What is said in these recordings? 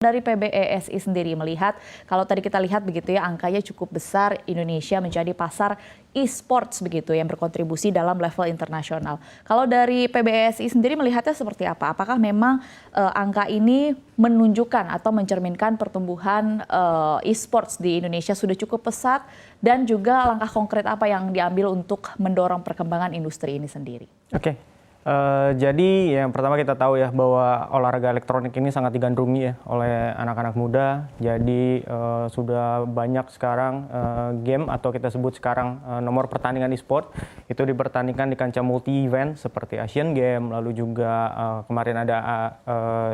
Dari PBESI sendiri melihat, kalau tadi kita lihat begitu ya, angkanya cukup besar, Indonesia menjadi pasar e-sports begitu yang berkontribusi dalam level internasional. Kalau dari PBESI sendiri melihatnya seperti apa? Apakah memang angka ini menunjukkan atau mencerminkan pertumbuhan e-sports di Indonesia sudah cukup pesat, dan juga langkah konkret apa yang diambil untuk mendorong perkembangan industri ini sendiri? Oke. Jadi yang pertama kita tahu ya bahwa olahraga elektronik ini sangat digandrungi ya oleh anak-anak muda. Jadi sudah banyak sekarang game atau kita sebut sekarang nomor pertandingan e-sport itu dipertandingkan di kancah multi-event seperti Asian Games, lalu juga kemarin ada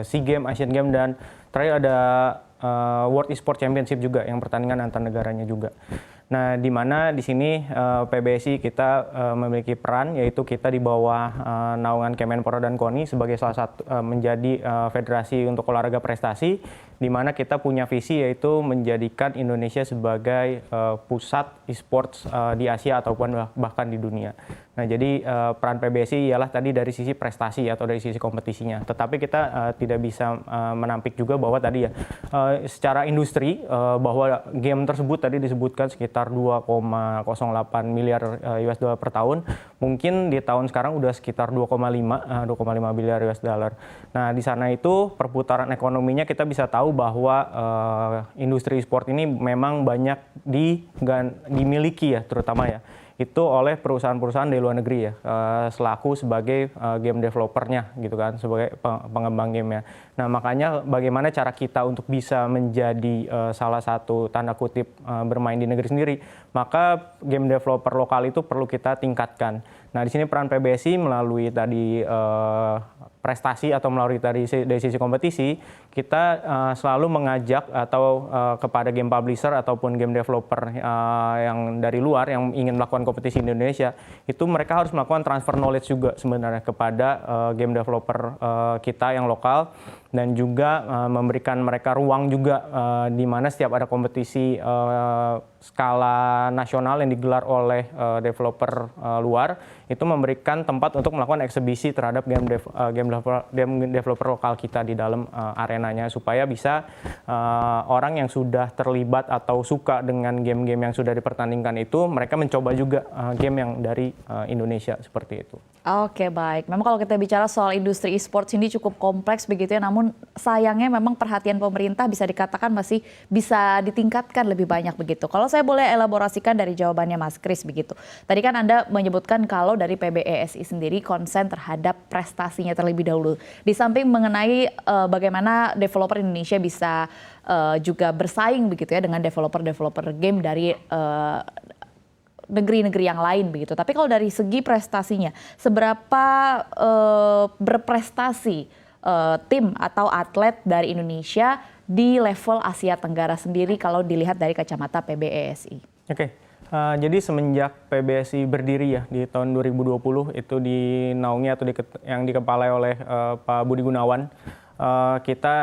SEA Games, Asian Games, dan terakhir ada World E-Sport Championship juga yang pertandingan antar negaranya juga. Nah, di mana di sini PBSI kita memiliki peran, yaitu kita di bawah naungan Kemenpora dan KONI sebagai salah satu menjadi federasi untuk olahraga prestasi, di mana kita punya visi yaitu menjadikan Indonesia sebagai pusat e-sports di Asia ataupun bahkan di dunia. Nah, jadi peran PBSI ialah tadi dari sisi prestasi atau dari sisi kompetisinya. Tetapi kita tidak bisa menampik juga bahwa tadi ya secara industri bahwa game tersebut tadi disebutkan sekitar 2,08 miliar US dollar per tahun. Mungkin di tahun sekarang udah sekitar 2,5 miliar US dollar. Nah, di sana itu perputaran ekonominya kita bisa tahu bahwa industri e-sport ini memang banyak dimiliki ya, terutama ya itu oleh perusahaan-perusahaan dari luar negeri ya, selaku sebagai game developernya gitu kan, sebagai pengembang gamenya. Nah, makanya bagaimana cara kita untuk bisa menjadi salah satu tanda kutip bermain di negeri sendiri, maka game developer lokal itu perlu kita tingkatkan. Nah, di sini peran PBSI melalui tadi prestasi atau melalui dari sisi kompetisi, kita selalu mengajak atau kepada game publisher ataupun game developer yang dari luar yang ingin melakukan kompetisi di Indonesia, itu mereka harus melakukan transfer knowledge juga sebenarnya kepada game developer kita yang lokal, dan juga memberikan mereka ruang juga di mana setiap ada kompetisi skala nasional yang digelar oleh developer luar, itu memberikan tempat untuk melakukan eksibisi terhadap game developer lokal kita di dalam arenanya, supaya bisa orang yang sudah terlibat atau suka dengan game-game yang sudah dipertandingkan itu, mereka mencoba juga game yang dari Indonesia seperti itu. Oke, baik. Memang kalau kita bicara soal industri e-sports ini cukup kompleks begitu ya, namun sayangnya memang perhatian pemerintah bisa dikatakan masih bisa ditingkatkan lebih banyak begitu. Kalau saya boleh elaborasikan dari jawabannya Mas Kris begitu. Tadi kan Anda menyebutkan kalau dari PBESI sendiri konsen terhadap prestasinya terlebih dahulu. Di samping mengenai bagaimana developer Indonesia bisa juga bersaing begitu ya dengan developer-developer game dari negeri-negeri yang lain begitu. Tapi kalau dari segi prestasinya, seberapa berprestasi tim atau atlet dari Indonesia di level Asia Tenggara sendiri kalau dilihat dari kacamata PBESI? Oke. Jadi semenjak PBSI berdiri ya di tahun 2020 itu dinaungi atau yang dikepalai oleh Pak Budi Gunawan, kita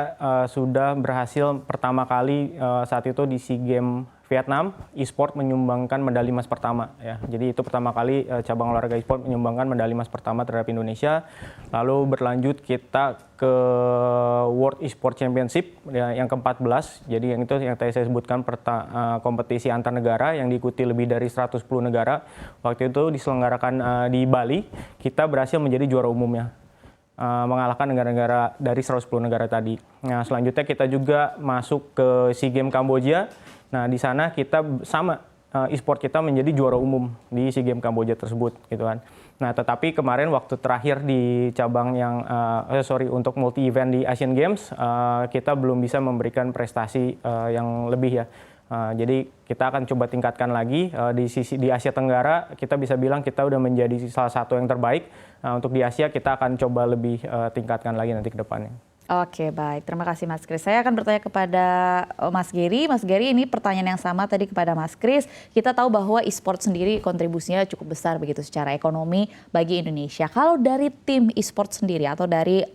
sudah berhasil pertama kali saat itu di SEA Games Vietnam, e-sport menyumbangkan medali emas pertama ya. Jadi itu pertama kali cabang olahraga e-sport menyumbangkan medali emas pertama terhadap Indonesia. Lalu berlanjut kita ke World E-Sport Championship ya, yang ke-14. Jadi yang itu yang tadi saya sebutkan kompetisi antar negara yang diikuti lebih dari 110 negara. Waktu itu diselenggarakan di Bali, kita berhasil menjadi juara umumnya, mengalahkan negara-negara dari 110 negara tadi. Nah, selanjutnya kita juga masuk ke SEA Games Kamboja. Nah, di sana kita sama e-sport kita menjadi juara umum di SEA Games Kamboja tersebut gitu kan. Nah, tetapi kemarin waktu terakhir di cabang yang untuk multi event di Asian Games, kita belum bisa memberikan prestasi yang lebih ya. Jadi kita akan coba tingkatkan lagi di Asia Tenggara, kita bisa bilang kita udah menjadi salah satu yang terbaik. Untuk di Asia kita akan coba lebih tingkatkan lagi nanti ke depannya. Oke, baik. Terima kasih Mas Kris. Saya akan bertanya kepada Mas Gary. Mas Gary, ini pertanyaan yang sama tadi kepada Mas Kris. Kita tahu bahwa e-sport sendiri kontribusinya cukup besar begitu secara ekonomi bagi Indonesia. Kalau dari tim e-sport sendiri atau dari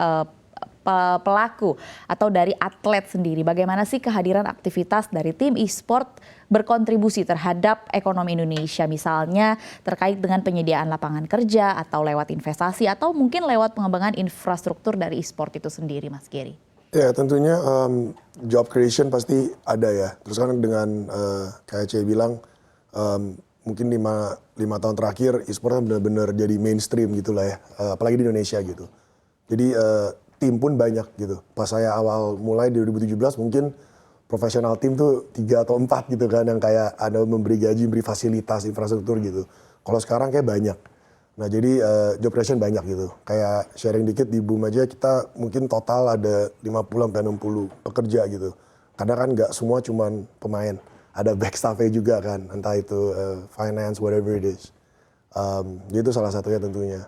pelaku atau dari atlet sendiri, bagaimana sih kehadiran aktivitas dari tim e-sport berkontribusi terhadap ekonomi Indonesia, misalnya terkait dengan penyediaan lapangan kerja atau lewat investasi atau mungkin lewat pengembangan infrastruktur dari e-sport itu sendiri, Mas Gary? Ya tentunya job creation pasti ada ya. Terus kan dengan kayak Cie bilang mungkin lima tahun terakhir e-sport kan benar-benar jadi mainstream gitulah ya. Apalagi di Indonesia gitu. Jadi tim pun banyak gitu. Pas saya awal mulai di 2017 mungkin profesional tim tuh 3 atau 4 gitu kan yang kayak ada memberi gaji, memberi fasilitas, infrastruktur gitu. Kalau sekarang kayak banyak. Nah jadi job creation banyak gitu. Kayak sharing dikit di Boom aja kita mungkin total ada 50-60 pekerja gitu. Karena kan nggak semua cuman pemain. Ada back staff-nya juga kan. Entah itu finance, whatever it is. Jadi itu salah satunya tentunya.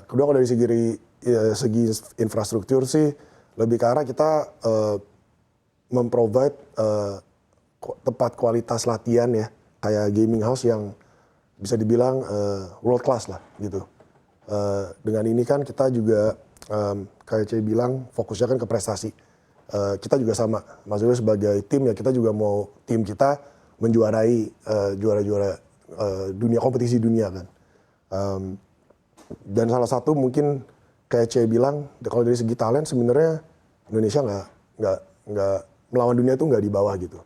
Kedua kalau dari segi infrastruktur sih lebih ke arah kita memprovide tempat kualitas latihan ya. Kayak gaming house yang bisa dibilang world class lah gitu. Dengan ini kan kita juga kayak Cie bilang fokusnya kan ke prestasi. Kita juga sama, maksudnya sebagai tim ya kita juga mau tim kita menjuarai juara-juara dunia, kompetisi dunia kan. Dan salah satu mungkin kayak Cie bilang kalau dari segi talent sebenarnya Indonesia nggak melawan dunia tuh nggak di bawah gitu.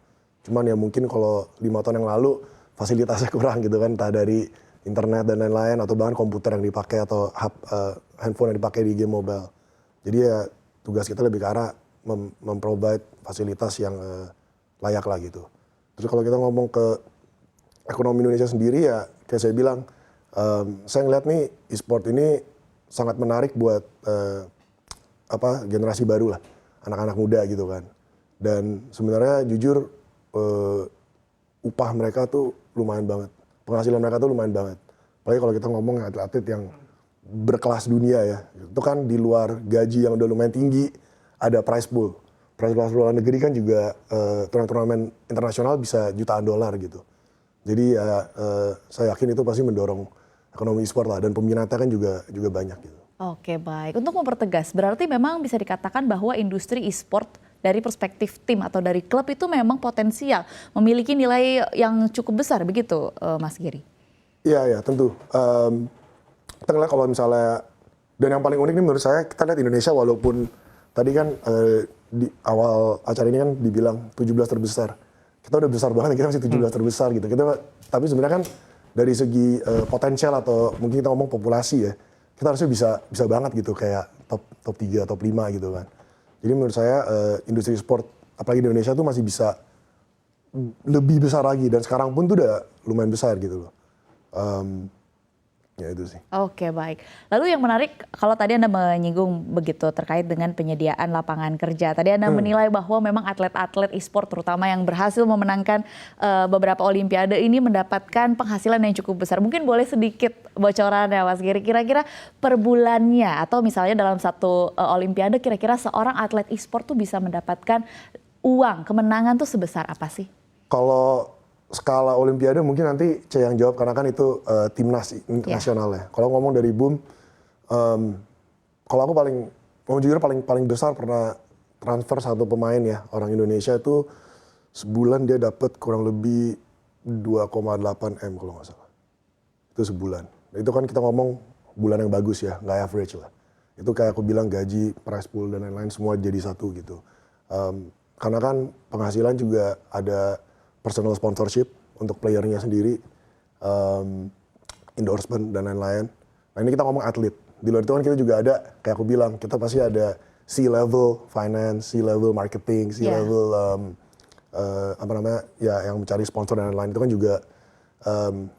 Cuman ya mungkin kalau 5 tahun yang lalu fasilitasnya kurang gitu kan, entah dari internet dan lain-lain atau bahkan komputer yang dipakai atau handphone yang dipakai di game mobile. Jadi ya tugas kita lebih ke arah memprovide fasilitas yang layak lah gitu. Terus kalau kita ngomong ke ekonomi Indonesia sendiri ya kayak saya bilang, saya ngeliat nih e-sport ini sangat menarik buat generasi baru lah, anak-anak muda gitu kan. Dan sebenarnya jujur upah mereka tuh lumayan banget. Penghasilan mereka tuh lumayan banget. Apalagi kalau kita ngomong atlet-atlet yang berkelas dunia ya. Itu kan di luar gaji yang udah lumayan tinggi, ada prize pool. Prize pool luar negeri kan juga turnamen internasional bisa jutaan dolar gitu. Jadi ya saya yakin itu pasti mendorong ekonomi e-sport lah. Dan peminatnya kan juga banyak gitu. Oke baik, untuk mempertegas berarti memang bisa dikatakan bahwa industri e-sport dari perspektif tim atau dari klub itu memang potensial memiliki nilai yang cukup besar begitu Mas Giri? Iya tentu. Kita ngeliat kalau misalnya, dan yang paling unik nih menurut saya kita lihat Indonesia walaupun tadi kan di awal acara ini kan dibilang 17 terbesar. Kita udah besar banget, kita masih 17 terbesar gitu. Tapi sebenarnya kan dari segi potensial atau mungkin kita ngomong populasi ya, kita harusnya bisa banget gitu kayak top 3, top 5 gitu kan. Jadi menurut saya industri sport apalagi di Indonesia tuh masih bisa lebih besar lagi dan sekarang pun tuh udah lumayan besar gitu loh. Ya itu sih. Oke baik. Lalu yang menarik kalau tadi Anda menyinggung begitu terkait dengan penyediaan lapangan kerja. Tadi Anda menilai bahwa memang atlet-atlet e-sport terutama yang berhasil memenangkan beberapa olimpiade ini mendapatkan penghasilan yang cukup besar. Mungkin boleh sedikit bocoran ya Mas Giri, kira-kira per bulannya atau misalnya dalam satu olimpiade kira-kira seorang atlet e-sport tuh bisa mendapatkan uang, kemenangan tuh sebesar apa sih? Kalau skala olimpiade mungkin nanti Cie yang jawab karena kan itu timnas nasional ya. Kalau ngomong dari Boom, kalau aku paling besar pernah transfer satu pemain ya orang Indonesia itu sebulan dia dapat kurang lebih 2,8 M kalau nggak salah. Itu sebulan. Itu kan kita ngomong bulan yang bagus ya, nggak average lah. Itu kayak aku bilang gaji, prize pool dan lain-lain semua jadi satu gitu. Karena kan penghasilan juga ada personal sponsorship untuk playernya sendiri, endorsement dan lain-lain. Nah ini kita ngomong atlet. Di luar itu kan kita juga ada, kayak aku bilang, kita pasti ada C-level finance, C-level marketing, C-level yang mencari sponsor dan lain-lain. Itu kan juga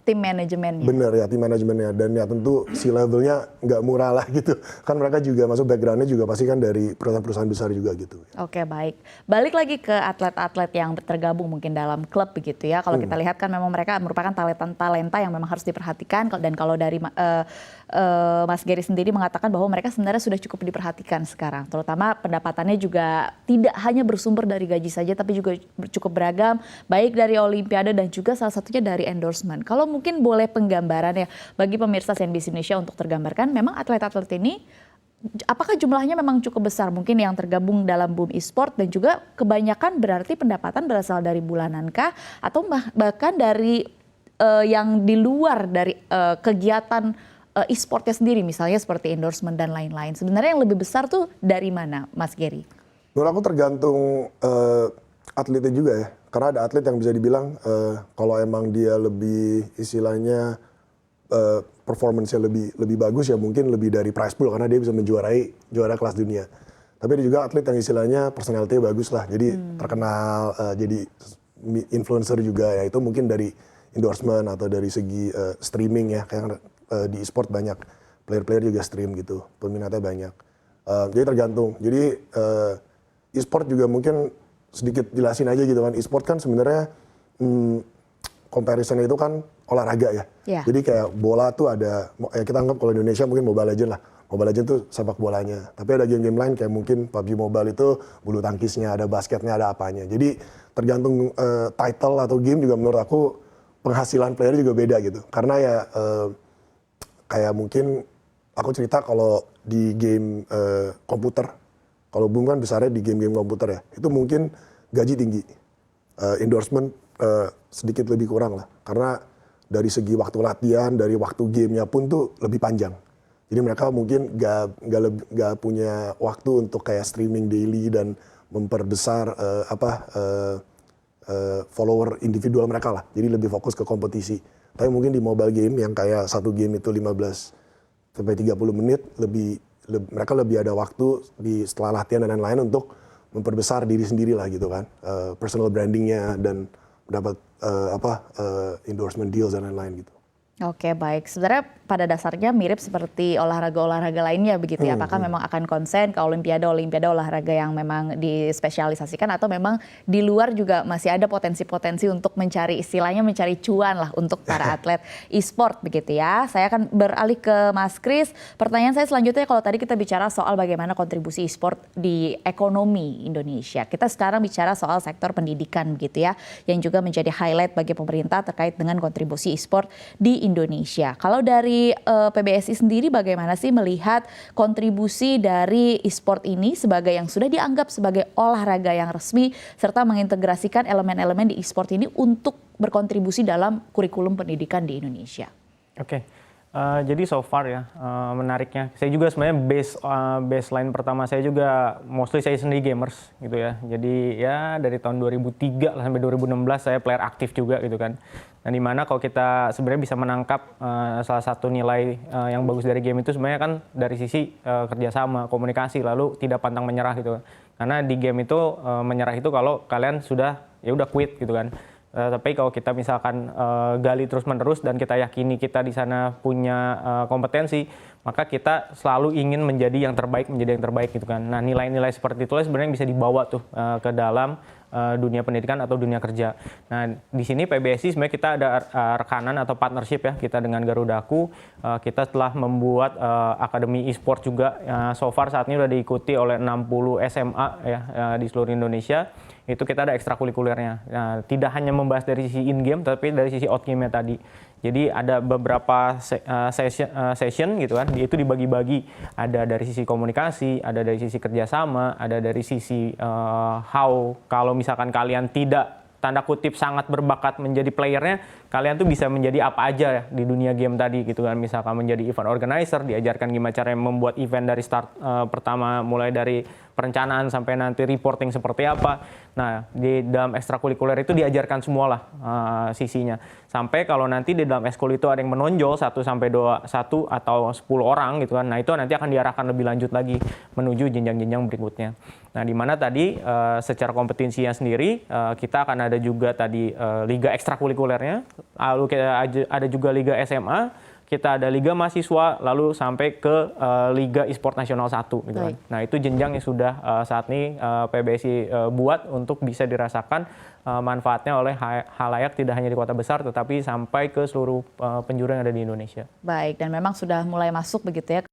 tim manajemennya. Bener ya, tim manajemennya. Dan ya tentu C-levelnya nggak murah lah gitu. Kan mereka juga masuk backgroundnya juga pasti kan dari perusahaan-perusahaan besar juga gitu. Oke baik. Balik lagi ke atlet-atlet yang tergabung mungkin dalam klub begitu ya. Kalau kita lihat kan memang mereka merupakan talenta yang memang harus diperhatikan. Dan kalau dari Mas Giri sendiri mengatakan bahwa mereka sebenarnya sudah cukup diperhatikan sekarang. Terutama pendapatannya juga tidak hanya bersumber dari gaji saja tapi juga cukup beragam. Baik dari Olimpiade dan juga salah satunya dari endorsement. Kalau mungkin boleh penggambaran ya bagi pemirsa CNBC Indonesia untuk tergambarkan memang atlet-atlet ini apakah jumlahnya memang cukup besar mungkin yang tergabung dalam Boom e-sport dan juga kebanyakan berarti pendapatan berasal dari bulanan kah atau bahkan dari yang di luar dari kegiatan e-sportnya sendiri misalnya seperti endorsement dan lain-lain. Sebenarnya yang lebih besar tuh dari mana Mas Giri? Menurut aku tergantung atletnya juga ya. Karena ada atlet yang bisa dibilang kalau emang dia lebih istilahnya performance-nya lebih bagus ya mungkin lebih dari prize pool karena dia bisa menjuarai juara kelas dunia. Tapi ada juga atlet yang istilahnya personality-nya bagus lah. Jadi terkenal jadi influencer juga ya itu mungkin dari endorsement atau dari segi streaming ya kayak di e-sport banyak player-player juga stream gitu. Peminatnya banyak. Jadi tergantung. Jadi e-sport juga mungkin sedikit jelasin aja gitu kan. E-sport kan sebenarnya comparison itu kan olahraga ya. Yeah. Jadi kayak bola tuh ada, ya kita anggap kalau Indonesia mungkin Mobile Legends lah. Mobile Legends tuh sepak bolanya. Tapi ada game-game lain kayak mungkin PUBG Mobile itu bulu tangkisnya, ada basketnya, ada apanya. Jadi tergantung title atau game juga menurut aku penghasilan player juga beda gitu. Karena ya kayak mungkin aku cerita kalau di game komputer, kalau Boom kan besarnya di game-game komputer ya, itu mungkin gaji tinggi, endorsement sedikit lebih kurang lah. Karena dari segi waktu latihan, dari waktu gamenya pun tuh lebih panjang. Jadi mereka mungkin gak punya waktu untuk kayak streaming daily dan memperbesar follower individual mereka lah. Jadi lebih fokus ke kompetisi. Tapi mungkin di mobile game yang kayak satu game itu 15 sampai 30 menit mereka lebih ada waktu setelah latihan dan lain-lain untuk memperbesar diri sendiri lah gitu kan, personal brandingnya dan dapat endorsement deals dan lain-lain gitu. Oke, baik. Sebenarnya pada dasarnya mirip seperti olahraga-olahraga lainnya begitu ya. Apakah memang akan konsen ke olimpiade olahraga yang memang dispesialisasikan atau memang di luar juga masih ada potensi-potensi untuk mencari istilahnya mencari cuan lah untuk para atlet e-sport begitu ya. Saya akan beralih ke Mas Kris. Pertanyaan saya selanjutnya kalau tadi kita bicara soal bagaimana kontribusi e-sport di ekonomi Indonesia. Kita sekarang bicara soal sektor pendidikan begitu ya, yang juga menjadi highlight bagi pemerintah terkait dengan kontribusi e-sport di Indonesia. Kalau dari PBSI sendiri bagaimana sih melihat kontribusi dari e-sport ini sebagai yang sudah dianggap sebagai olahraga yang resmi serta mengintegrasikan elemen-elemen di e-sport ini untuk berkontribusi dalam kurikulum pendidikan di Indonesia? Oke. Jadi so far ya menariknya, saya juga sebenarnya baseline pertama saya juga mostly saya sendiri gamers gitu ya. Jadi ya dari tahun 2003 lah sampai 2016 saya player aktif juga gitu kan. Dan dimana kalau kita sebenarnya bisa menangkap salah satu nilai yang bagus dari game itu sebenarnya kan dari sisi kerjasama, komunikasi, lalu tidak pantang menyerah gitu. Karena di game itu menyerah itu kalau kalian sudah ya udah quit gitu kan. Tapi kalau kita misalkan gali terus-menerus dan kita yakini kita di sana punya kompetensi, maka kita selalu ingin menjadi yang terbaik gitu kan. Nah, nilai-nilai seperti itulah sebenarnya bisa dibawa tuh ke dalam dunia pendidikan atau dunia kerja. Nah, di sini PBSI sebenarnya kita ada rekanan atau partnership ya kita dengan Garudaku. Kita telah membuat akademi e-sport juga. So far saat ini sudah diikuti oleh 60 SMA ya di seluruh Indonesia. Itu kita ada ekstrakurikulernya. Nah, tidak hanya membahas dari sisi in-game, tapi dari sisi out-game-nya tadi. Jadi ada beberapa session gitu kan, itu dibagi-bagi. Ada dari sisi komunikasi, ada dari sisi kerjasama, ada dari sisi how kalau misalkan kalian tidak tanda kutip sangat berbakat menjadi playernya, kalian tuh bisa menjadi apa aja ya di dunia game tadi gitu kan. Misalkan menjadi event organizer, diajarkan gimana cara membuat event dari start pertama mulai dari perencanaan sampai nanti reporting seperti apa. Nah, di dalam ekstrakurikuler itu diajarkan semualah sisinya. Sampai kalau nanti di dalam ekskul itu ada yang menonjol 1 atau 10 orang gitu kan. Nah, itu nanti akan diarahkan lebih lanjut lagi menuju jenjang-jenjang berikutnya. Nah, di mana tadi secara kompetensinya sendiri kita akan ada juga tadi liga ekstrakurikulernya, lalu kita ada juga liga SMA, kita ada liga mahasiswa, lalu sampai ke liga e-sport nasional 1 gitu kan. Nah, itu jenjang yang sudah saat ini PBSI buat untuk bisa dirasakan manfaatnya oleh halayak tidak hanya di kota besar tetapi sampai ke seluruh penjuru yang ada di Indonesia. Baik, dan memang sudah mulai masuk begitu ya